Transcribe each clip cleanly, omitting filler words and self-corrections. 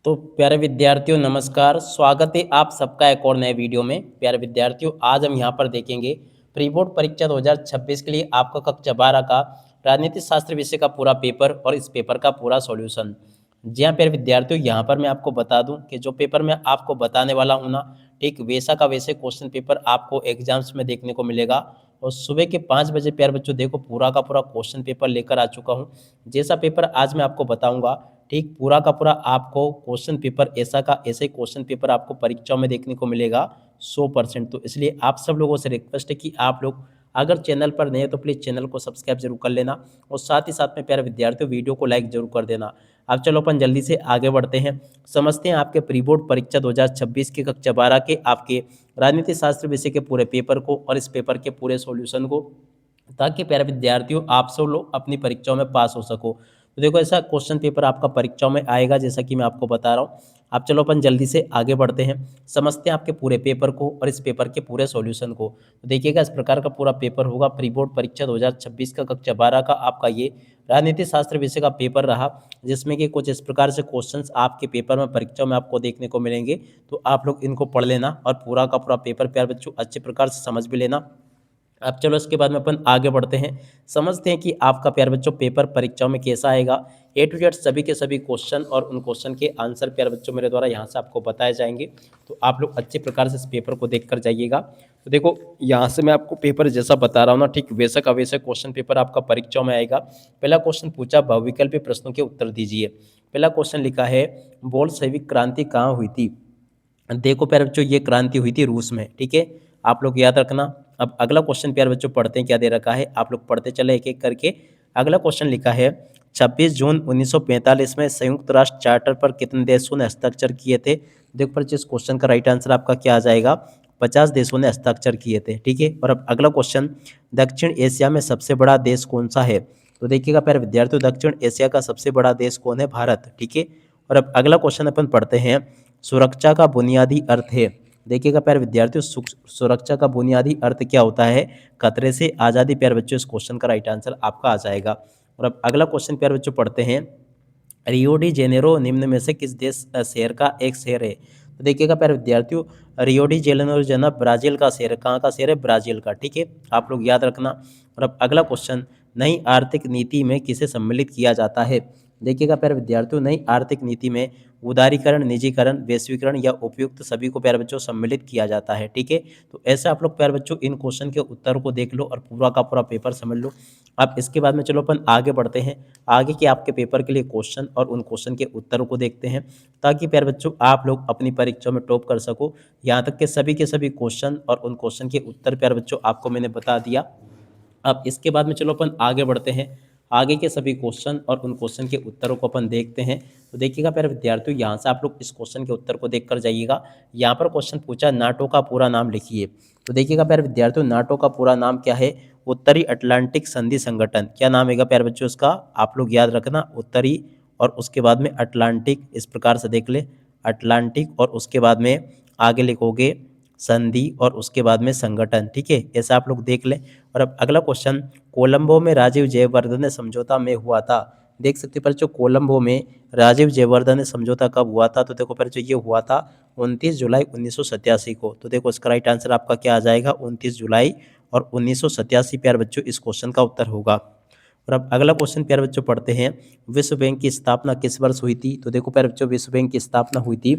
तो प्यारे विद्यार्थियों नमस्कार, स्वागत है आप सबका एक और नए वीडियो में। प्यारे विद्यार्थियों आज हम यहाँ पर देखेंगे प्री बोर्ड परीक्षा 2026 के लिए आपका कक्षा 12 का राजनीति शास्त्र विषय का पूरा पेपर और इस पेपर का पूरा सॉल्यूशन। जी हाँ प्यारे विद्यार्थियों, यहाँ पर मैं आपको बता दूं कि जो पेपर मैं आपको बताने वाला हूँ ना, ठीक वैसा का वैसे क्वेश्चन पेपर आपको एग्जाम्स में देखने को मिलेगा। और सुबह के 5 बजे प्यारे बच्चों देखो पूरा का पूरा क्वेश्चन पेपर लेकर आ चुका हूँ। जैसा पेपर आज मैं आपको बताऊंगा, ठीक पूरा का पूरा आपको क्वेश्चन पेपर ऐसा का ऐसे ही क्वेश्चन पेपर आपको परीक्षाओं में देखने को मिलेगा 100%। तो इसलिए आप सब लोगों से रिक्वेस्ट है कि आप लोग अगर चैनल पर नए हैं तो प्लीज़ चैनल को सब्सक्राइब जरूर कर लेना और साथ ही साथ में प्यारे विद्यार्थियों वीडियो को लाइक जरूर कर देना। अब चलो अपन जल्दी से आगे बढ़ते हैं, समझते हैं आपके प्री बोर्ड परीक्षा 2026 के कक्षा 12 के आपके राजनीति शास्त्र विषय के पूरे पेपर को और इस पेपर के पूरे सॉल्यूशन को, ताकि प्यारे विद्यार्थियों आप सब लोग अपनी परीक्षाओं में पास हो सको। तो देखो ऐसा क्वेश्चन पेपर आपका परीक्षाओं में आएगा जैसा कि मैं आपको बता रहा हूँ। आप चलो अपन जल्दी से आगे बढ़ते हैं, समझते हैं आपके पूरे पेपर को और इस पेपर के पूरे सॉल्यूशन को। तो देखिएगा इस प्रकार का पूरा पेपर होगा प्री बोर्ड परीक्षा 2026 का कक्षा 12 का आपका ये राजनीति शास्त्र विषय का पेपर रहा, जिसमें कि कुछ इस प्रकार से क्वेश्चंस आपके पेपर में परीक्षाओं में आपको देखने को मिलेंगे। तो आप लोग इनको पढ़ लेना और पूरा का पूरा पेपर प्यारे बच्चों अच्छे प्रकार से समझ भी लेना। अब चलो इसके बाद में अपन आगे बढ़ते हैं, समझते हैं कि आपका प्यारे बच्चों पेपर परीक्षाओं में कैसा आएगा। ए टू जेड सभी के सभी क्वेश्चन और उन क्वेश्चन के आंसर प्यारे बच्चों मेरे द्वारा यहाँ से आपको बताए जाएंगे। तो आप लोग अच्छे प्रकार से इस पेपर को देख कर जाइएगा। तो देखो यहाँ से मैं आपको पेपर जैसा बता रहा हूँ ना, ठीक वैसा का वैसा क्वेश्चन पेपर आपका परीक्षाओं में आएगा। पहला क्वेश्चन पूछा बहुविकल्पी प्रश्नों के उत्तर दीजिए। पहला क्वेश्चन लिखा है बोल्शेविक क्रांति कहाँ हुई थी। देखो प्यारे बच्चों ये क्रांति हुई थी रूस में, ठीक है, आप लोग याद रखना। अब अगला क्वेश्चन प्यारे बच्चों पढ़ते हैं क्या दे रखा है, आप लोग पढ़ते चले एक एक करके। अगला क्वेश्चन लिखा है 26 जून 1945 में संयुक्त राष्ट्र चार्टर पर कितने देशों ने हस्ताक्षर किए थे। देखो पर इस क्वेश्चन का राइट आंसर आपका क्या आ जाएगा, 50 देशों ने हस्ताक्षर किए थे, ठीक है। और अब अगला क्वेश्चन दक्षिण एशिया में सबसे बड़ा देश कौन सा है। तो देखिएगा प्यारे विद्यार्थियों दक्षिण एशिया का सबसे बड़ा देश कौन है, भारत, ठीक है। और अब अगला क्वेश्चन अपन पढ़ते हैं सुरक्षा का बुनियादी अर्थ है। देखिएगा प्यारे विद्यार्थियों सुरक्षा का बुनियादी अर्थ क्या होता है, खतरे से आज़ादी। प्यारे बच्चों इस क्वेश्चन का राइट आंसर आपका आ जाएगा। और अब अगला क्वेश्चन प्यारे बच्चों पढ़ते हैं रियो डी जेनेरो निम्न में से किस देश शहर का एक शहर है। तो देखिएगा प्यारे विद्यार्थियों रियो डी जेनेरो जो है ना ब्राजील का शहर है, कहाँ का शहर है, ब्राजील का, ठीक है, आप लोग याद रखना। और अब अगला क्वेश्चन नई आर्थिक नीति में किसे सम्मिलित किया जाता है। देखिएगा प्यारे विद्यार्थियों नई आर्थिक नीति में उदारीकरण, निजीकरण, वैश्वीकरण या उपयुक्त सभी को प्यारे बच्चों सम्मिलित किया जाता है, ठीक है। तो ऐसे आप लोग प्यारे बच्चों इन क्वेश्चन के उत्तर को देख लो और पूरा का पूरा पेपर समझ लो। अब इसके बाद में चलो अपन आगे बढ़ते हैं, आगे के आपके पेपर के लिए क्वेश्चन और उन क्वेश्चन के उत्तरों को देखते हैं, ताकि प्यारे बच्चों आप लोग अपनी परीक्षा में टॉप कर सको। यहाँ तक के सभी क्वेश्चन और उन क्वेश्चन के उत्तर प्यारे बच्चों आपको मैंने बता दिया। अब इसके बाद में चलो अपन आगे बढ़ते हैं, आगे के सभी क्वेश्चन और उन क्वेश्चन के उत्तरों को अपन देखते हैं। तो देखिएगा प्यारे विद्यार्थियों यहाँ से आप लोग इस क्वेश्चन के उत्तर को देख कर जाइएगा। यहाँ पर क्वेश्चन पूछा नाटो का पूरा नाम लिखिए। तो देखिएगा प्यारे विद्यार्थियों नाटो का पूरा नाम क्या है, उत्तरी अटलांटिक संधि संगठन। क्या नाम है प्यारे बच्चों इसका, आप लोग याद रखना, उत्तरी और उसके बाद में अटलांटिक, इस प्रकार से देख ले, अटलांटिक और उसके बाद में आगे लिखोगे संधि और उसके बाद में संगठन, ठीक है, ऐसा आप लोग देख लें। और अब अगला क्वेश्चन कोलंबो में राजीव जयवर्धने समझौता में हुआ था। देख सकते हो बच्चों कोलंबो में राजीव जयवर्धने समझौता कब हुआ था। तो देखो बच्चों ये हुआ था 29 जुलाई 1987 को। तो देखो इसका राइट आंसर आपका क्या आ जाएगा, 29 जुलाई और 1987 प्यारे बच्चों इस क्वेश्चन का उत्तर होगा। और अब अगला क्वेश्चन प्यारे बच्चों पढ़ते हैं विश्व बैंक की स्थापना किस वर्ष हुई थी। तो देखो प्यारे बच्चों विश्व बैंक की स्थापना हुई थी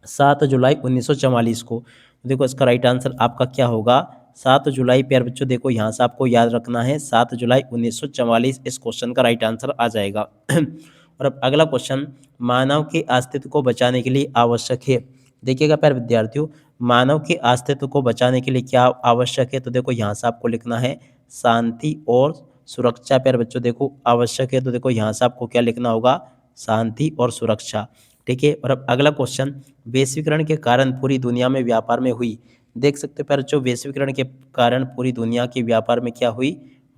7 जुलाई 1944 को। तो देखो इसका राइट आंसर आपका क्या होगा, 7 जुलाई। प्यारे बच्चों देखो यहाँ से आपको याद रखना है 7 जुलाई 1944 इस क्वेश्चन का राइट आंसर आ जाएगा। और अब अगला क्वेश्चन मानव के अस्तित्व को बचाने के लिए आवश्यक है। देखिएगा प्यारे विद्यार्थियों मानव के अस्तित्व को बचाने के लिए क्या आवश्यक है। तो देखो यहाँ से आपको लिखना है शांति और सुरक्षा। प्यारे बच्चों देखो आवश्यक है, तो देखो यहाँ से आपको क्या लिखना होगा, शांति और सुरक्षा, ठीक है। और अब अगला क्वेश्चन वैश्वीकरण के कारण पूरी दुनिया में व्यापार में हुई। देख सकते हो प्यारे बच्चों वैश्वीकरण के कारण पूरी दुनिया के व्यापार में क्या हुई,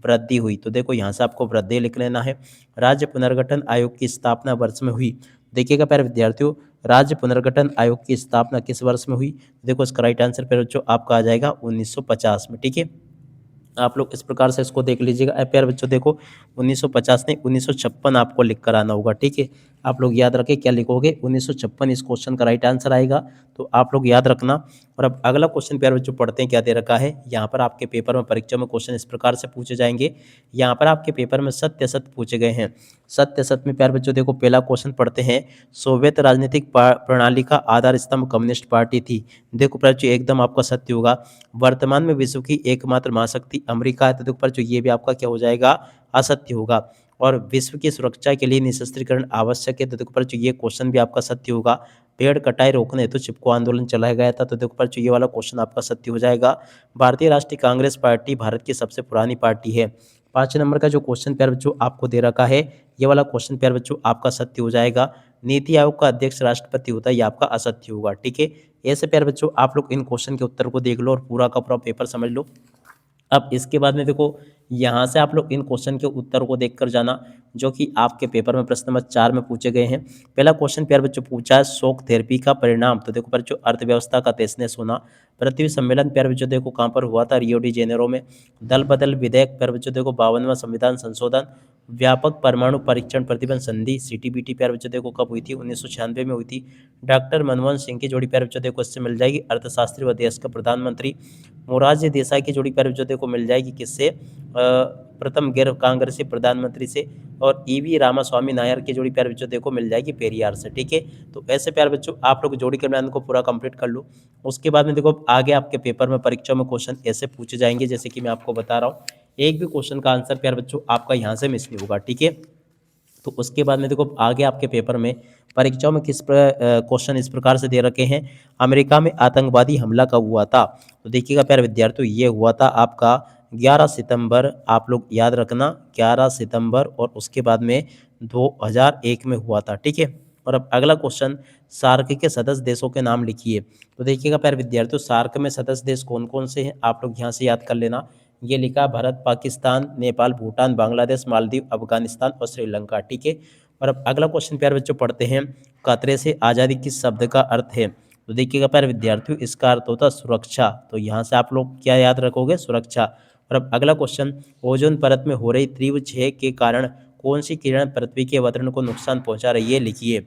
वृद्धि हुई। तो देखो यहाँ से आपको वृद्धि लिख लेना है। राज्य पुनर्गठन आयोग की स्थापना वर्ष में हुई। देखिएगा प्यारे विद्यार्थियों राज्य पुनर्गठन आयोग की स्थापना किस वर्ष में हुई। देखो इसका राइट आंसर प्यारे बच्चों आपका आ जाएगा 1950 में, ठीक है। आप लोग इस प्रकार से इसको देख लीजिएगा। प्यारे बच्चों देखो 1950 नहीं 1956 आपको लिख कर आना होगा, ठीक है। आप लोग याद रखें क्या लिखोगे 1956 इस क्वेश्चन का राइट आंसर आएगा, तो आप लोग याद रखना। और अब अगला क्वेश्चन प्यारे बच्चों पढ़ते हैं क्या दे रखा है। यहाँ पर आपके पेपर में परीक्षा में क्वेश्चन इस प्रकार से पूछे जाएंगे। यहाँ पर आपके पेपर में सत्य असत्य पूछे गए हैं। सत्य असत्य में प्यारे बच्चों देखो पहला क्वेश्चन पढ़ते हैं। सोवियत राजनीतिक प्रणाली का आधार स्तंभ कम्युनिस्ट पार्टी थी। देखो प्यारे बच्चों एकदम आपका सत्य होगा। वर्तमान में विश्व की एकमात्र महाशक्ति अमेरिका है, तो देखो प्यारे बच्चों ये भी आपका क्या हो जाएगा, असत्य होगा। और विश्व की सुरक्षा के लिए निशस्त्रीकरण आवश्यक है, तो देखो प्यारे बच्चों ये क्वेश्चन भी आपका सत्य होगा। पेड़ कटाई रोकने हेतु चिपको आंदोलन चलाया गया था, तो देखो प्यारे बच्चों ये वाला क्वेश्चन आपका सत्य हो जाएगा। भारतीय राष्ट्रीय कांग्रेस पार्टी भारत की सबसे पुरानी पार्टी है। 5 नंबर का जो क्वेश्चन प्यारे बच्चों आपको दे रखा है, ये वाला क्वेश्चन प्यारे बच्चों आपका सत्य हो जाएगा। नीति आयोग का अध्यक्ष राष्ट्रपति होता है, ये आपका असत्य होगा, ठीक है। ऐसे प्यारे बच्चों आप लोग इन क्वेश्चन के उत्तर को देख लो और पूरा का पूरा पेपर समझ लो। अब इसके बाद में देखो यहाँ से आप लोग इन क्वेश्चन के उत्तर को देखकर जाना, जो कि आपके पेपर में प्रश्न नंबर 4 में पूछे गए हैं। पहला क्वेश्चन प्यारे बच्चों पूछा है शॉक थेरेपी का परिणाम, तो देखो प्यारे बच्चों अर्थव्यवस्था का तहस होना। पृथ्वी सम्मेलन प्यारे बच्चों देखो कहाँ पर हुआ था, रियो डी जेनेरो में। दल बदल विधेयक प्यारे बच्चों देखो 52वां संविधान संशोधन। व्यापक परमाणु परीक्षण प्रतिबंध संधि सीटीबीटी प्यारे बच्चों देखो कब हुई थी, 1996 में हुई थी। डॉक्टर मनमोहन सिंह की जोड़ी प्यारे बच्चों देखो इससे मिल जाएगी, अर्थशास्त्री व देश का प्रधानमंत्री। मोरारजी देसाई की जोड़ी प्यारे बच्चों देखो मिल जाएगी किससे, प्रथम गैर कांग्रेसी प्रधानमंत्री से। और ईवी रामास्वामी नायर की जोड़ी प्यारे बच्चों देखो मिल जाएगी पेरियार से, ठीक है। तो ऐसे प्यारे बच्चों आप लोग जोड़ी के ज्ञान को पूरा कंप्लीट कर लो। उसके बाद में देखो आगे आपके पेपर में परीक्षा में क्वेश्चन ऐसे पूछे जाएंगे जैसे कि मैं आपको बता रहा हूँ। एक भी क्वेश्चन का आंसर प्यारे बच्चों आपका यहाँ से मिस नहीं होगा, ठीक है। तो उसके बाद में देखो आगे आपके पेपर में परीक्षाओं में क्वेश्चन इस प्रकार से दे रखे हैं। अमेरिका में आतंकवादी हमला कब हुआ था, तो देखिएगा प्यारे विद्यार्थियों ये हुआ था आपका 11 सितंबर, आप लोग याद रखना 11 सितंबर, और उसके बाद में 2001 में हुआ था, ठीक है। और अब अगला क्वेश्चन, सार्क के सदस्य देशों के नाम लिखिए। तो देखिएगा प्यारे विद्यार्थियों सार्क में सदस्य देश कौन कौन से हैं, आप लोग यहाँ से याद कर लेना। ये लिखा भारत, पाकिस्तान, नेपाल, भूटान, बांग्लादेश, मालदीव, अफगानिस्तान और श्रीलंका, ठीक है। और अब अगला क्वेश्चन प्यारे बच्चों पढ़ते हैं। खतरे से आज़ादी किस शब्द का अर्थ है, तो देखिएगा प्यारे विद्यार्थियों इसका अर्थ होता है सुरक्षा, तो यहाँ से आप लोग क्या याद रखोगे, सुरक्षा। और अब अगला क्वेश्चन, ओजोन परत में हो रही तीव्र क्षय के कारण कौन सी किरण पृथ्वी के वातावरण को नुकसान पहुंचा रही है, लिखिए।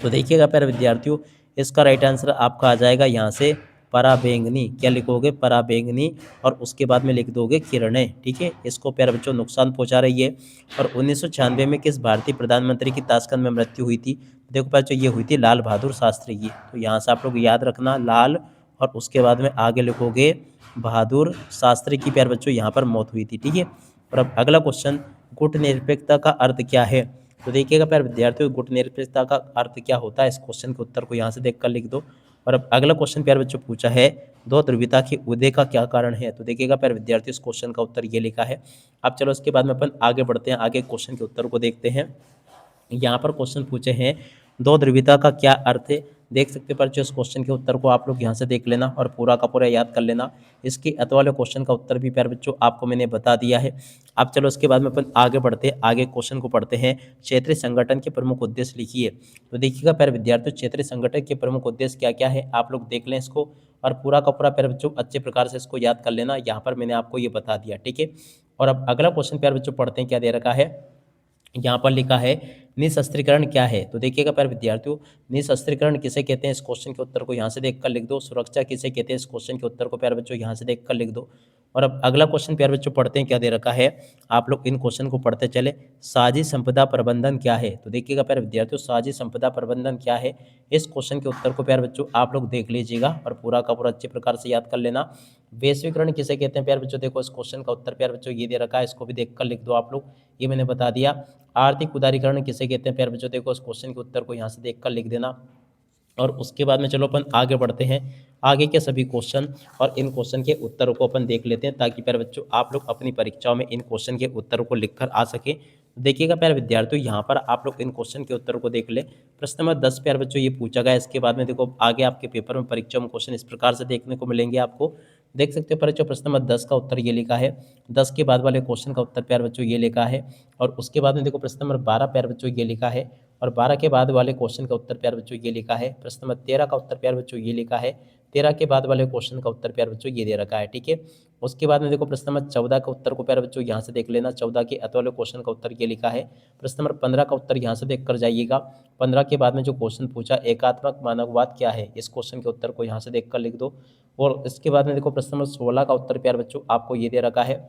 तो देखिएगा प्यारे विद्यार्थियों इसका राइट आंसर आपका आ जाएगा यहाँ से पराबैंगनी, क्या लिखोगे, पराबैंगनी। और उसके बाद में लिख दोगे किरणें, ठीक है। इसको प्यारे बच्चों नुकसान पहुंचा रही है। और 1996 में किस भारतीय प्रधानमंत्री की ताशकंद में मृत्यु हुई थी, देखो प्यारे बच्चों ये हुई थी लाल बहादुर शास्त्री की, तो यहाँ से आप लोग याद रखना लाल, और उसके बाद में आगे लिखोगे बहादुर शास्त्री की प्यारे बच्चों यहाँ पर मौत हुई थी, ठीक है। और अब अगला क्वेश्चन, गुटनिरपेक्षता का अर्थ क्या है, तो देखिएगा प्यारे विद्यार्थियों गुटनिरपेक्षता का अर्थ क्या होता है, इस क्वेश्चन के उत्तर को यहाँ से देखकर लिख दो। और अब अगला क्वेश्चन प्यारे बच्चों पूछा है, दो ध्रुवीयता के उदय का क्या कारण है, तो देखिएगा प्यारे विद्यार्थियों इस क्वेश्चन का उत्तर ये लिखा है। अब चलो इसके बाद में अपन आगे बढ़ते हैं, आगे क्वेश्चन के उत्तर को देखते हैं। यहाँ पर क्वेश्चन पूछे हैं दो ध्रुवीयता का क्या अर्थ है, देख सकते पर जो इस क्वेश्चन के उत्तर को आप लोग यहाँ से देख लेना और पूरा का पूरा याद कर लेना। इसके अत वाले क्वेश्चन का उत्तर भी प्यारे बच्चों आपको मैंने बता दिया है। अब चलो इसके बाद में अपन आगे बढ़ते हैं, आगे क्वेश्चन को पढ़ते हैं। क्षेत्रीय संगठन के प्रमुख उद्देश्य लिखिए, तो देखिएगा प्यारे विद्यार्थियों क्षेत्रीय संगठन के प्रमुख उद्देश्य क्या क्या है, आप लोग देख लें इसको और पूरा का पूरा प्यारे बच्चों अच्छे प्रकार से इसको याद कर लेना। यहाँ पर मैंने आपको ये बता दिया, ठीक है। और अब अगला क्वेश्चन प्यारे बच्चों पढ़ते हैं क्या दे रखा है। यहाँ पर लिखा है निशस्त्रीकरण क्या है, तो देखिएगा प्यारे विद्यार्थियों निशस्त्रीकरण किसे कहते हैं, इस क्वेश्चन के उत्तर को यहाँ से देखकर लिख दो। सुरक्षा किसे कहते हैं, इस क्वेश्चन के उत्तर को प्यारे बच्चों यहाँ से देखकर लिख दो। और अब अगला क्वेश्चन प्यारे बच्चों पढ़ते हैं क्या दे रखा है, आप लोग इन क्वेश्चन को पढ़ते चले। साझी संपदा प्रबंधन क्या है, तो देखिएगा प्यारे विद्यार्थियों साझी संपदा प्रबंधन क्या है, इस क्वेश्चन के उत्तर को प्यारे बच्चों आप लोग देख लीजिएगा और पूरा का पूरा अच्छे प्रकार से याद कर लेना। वैश्वीकरण किसे कहते हैं प्यारे बच्चों, देखो इस क्वेश्चन का उत्तर प्यारे बच्चों ये दे रखा है, इसको भी देखकर लिख दो आप लोग, ये मैंने बता दिया। आर्थिक उदारीकरण किसे कहते हैं प्यारे बच्चों, देखो इस क्वेश्चन के उत्तर को यहाँ से देखकर लिख देना। और उसके बाद में चलो अपन आगे बढ़ते हैं, आगे के सभी क्वेश्चन और इन क्वेश्चन के उत्तरों को अपन देख लेते हैं, ताकि प्यारे बच्चों आप लोग अपनी परीक्षाओं में इन क्वेश्चन के उत्तरों को लिखकर आ सके। देखिएगा प्यारे विद्यार्थियों यहाँ पर आप लोग इन क्वेश्चन के उत्तरों को देख ले। प्रश्न नंबर 10 प्यारे बच्चों ये पूछा गया, इसके बाद में देखो आगे आपके पेपर में परीक्षा में क्वेश्चन इस प्रकार से देखने को मिलेंगे आपको, देख सकते हो बच्चों। प्रश्न नंबर 10 का उत्तर ये लिखा है, 10 के बाद वाले क्वेश्चन का उत्तर प्यारे बच्चों ये लिखा है। और उसके बाद में देखो प्रश्न नंबर 12 प्यारे बच्चों ये लिखा है, और 12 के बाद वाले क्वेश्चन का उत्तर प्यारे बच्चों ये लिखा है। प्रश्न नंबर 13 का उत्तर प्यारे बच्चों ये लिखा है। 13 के बाद वाले क्वेश्चन का उत्तर प्यारे बच्चों ये दे रखा है, ठीक है। उसके बाद में देखो प्रश्न नंबर 14 का उत्तर को प्यारे बच्चों यहाँ से देख लेना। 14 के अत वाले क्वेश्चन का उत्तर ये लिखा है। प्रश्न नंबर 15 का उत्तर यहाँ से देख कर जाइएगा। 15 के बाद में जो क्वेश्चन पूछा, एकात्मक मानववाद क्या है, इस क्वेश्चन के उत्तर को यहाँ से देख कर लिख दो। और इसके बाद में देखो प्रश्न नंबर 16 का उत्तर प्यारे बच्चों आपको ये दे रखा है।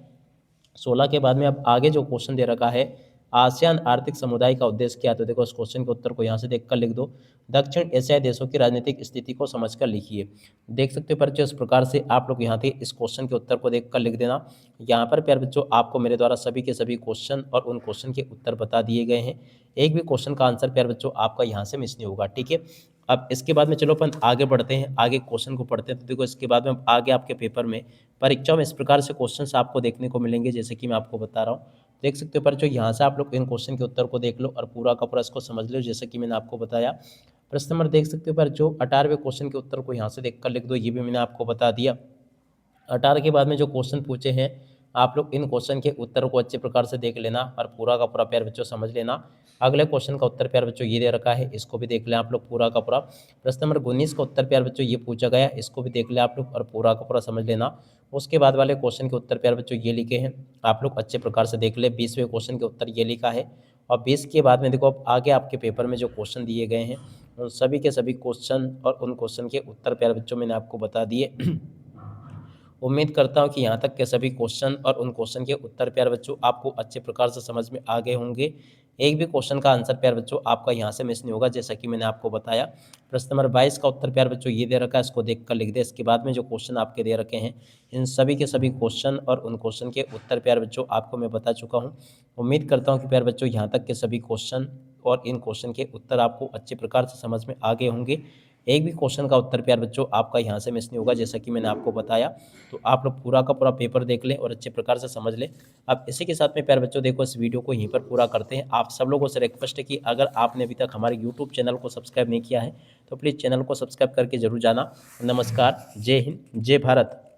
16 के बाद में अब आगे जो क्वेश्चन दे रखा है, आसियान आर्थिक समुदाय का उद्देश्य क्या है, तो देखो इस क्वेश्चन के उत्तर को यहाँ से देखकर लिख दो। दक्षिण एशियाई देशों की राजनीतिक स्थिति को समझकर लिखिए। देख सकते हो बच्चों, इस प्रकार से आप लोग यहाँ थे इस क्वेश्चन के उत्तर को देखकर लिख देना। यहाँ पर प्यारे बच्चों आपको मेरे द्वारा सभी के सभी क्वेश्चन और उन क्वेश्चन के उत्तर बता दिए गए हैं। एक भी क्वेश्चन का आंसर प्यारे बच्चों आपका यहाँ से मिस नहीं होगा, ठीक है। अब इसके बाद में चलो अपन आगे बढ़ते हैं, आगे क्वेश्चन को पढ़ते हैं। तो देखो इसके बाद में आगे आपके पेपर में, परीक्षा में इस प्रकार से क्वेश्चंस आपको देखने को मिलेंगे, जैसे कि मैं आपको बता रहा हूँ। देख सकते हो बच्चों, यहाँ से आप लोग इन क्वेश्चन के उत्तर को देख लो और पूरा का पूरा इसको समझ लो, जैसे कि मैंने आपको बताया। प्रश्न नंबर देख सकते हो पर जो 18वें क्वेश्चन के उत्तर को यहाँ से देख कर लिख दो, ये भी मैंने आपको बता दिया। 18 के बाद में जो क्वेश्चन पूछे हैं, आप लोग इन क्वेश्चन के उत्तर को अच्छे प्रकार से देख लेना और पूरा का पूरा प्यारे बच्चों समझ लेना। अगले क्वेश्चन का उत्तर प्यारे बच्चों ये दे रखा है, इसको भी देख लें आप लोग पूरा का पूरा। प्रश्न नंबर 19 का उत्तर प्यारे बच्चों ये पूछा गया, इसको भी देख लें आप लोग और पूरा का पूरा समझ लेना। उसके बाद वाले क्वेश्चन के उत्तर प्यारे बच्चों ये लिखे हैं, आप लोग अच्छे प्रकार से देख ले। 20वें क्वेश्चन के उत्तर ये लिखा है और 20 के बाद में देखो अब आगे आपके पेपर में जो क्वेश्चन दिए गए हैं, उन सभी के सभी क्वेश्चन और उन क्वेश्चन के उत्तर प्यारे बच्चों मैंने आपको बता दिए। उम्मीद करता हूं कि यहाँ तक के सभी क्वेश्चन और उन क्वेश्चन के उत्तर प्यारे बच्चों आपको अच्छे प्रकार से समझ में आ गए होंगे। एक भी क्वेश्चन का आंसर प्यारे बच्चों आपका यहाँ से मिस नहीं होगा, जैसा कि मैंने आपको बताया। प्रश्न नंबर 22 का उत्तर प्यारे बच्चों ये दे रखा है, इसको देख कर लिख दे। इसके बाद में जो क्वेश्चन आपके दे रखे हैं, इन सभी के सभी क्वेश्चन और उन क्वेश्चन के उत्तर प्यारे बच्चों आपको मैं बता चुका हूँ। उम्मीद करता हूँ कि प्यारे बच्चों यहाँ तक के सभी क्वेश्चन और इन क्वेश्चन के उत्तर आपको अच्छे प्रकार से समझ में आ गए होंगे। एक भी क्वेश्चन का उत्तर प्यारे बच्चों आपका यहाँ से मिस नहीं होगा, जैसा कि मैंने आपको बताया। तो आप लोग पूरा का पूरा पेपर देख लें और अच्छे प्रकार से समझ लें। अब इसी के साथ में प्यारे बच्चों देखो इस वीडियो को यहीं पर पूरा करते हैं। आप सब लोगों से रिक्वेस्ट है कि अगर आपने अभी तक हमारे यूट्यूब चैनल को सब्सक्राइब नहीं किया है तो प्लीज़ चैनल को सब्सक्राइब करके जरूर जाना। नमस्कार, जय हिंद, जय भारत।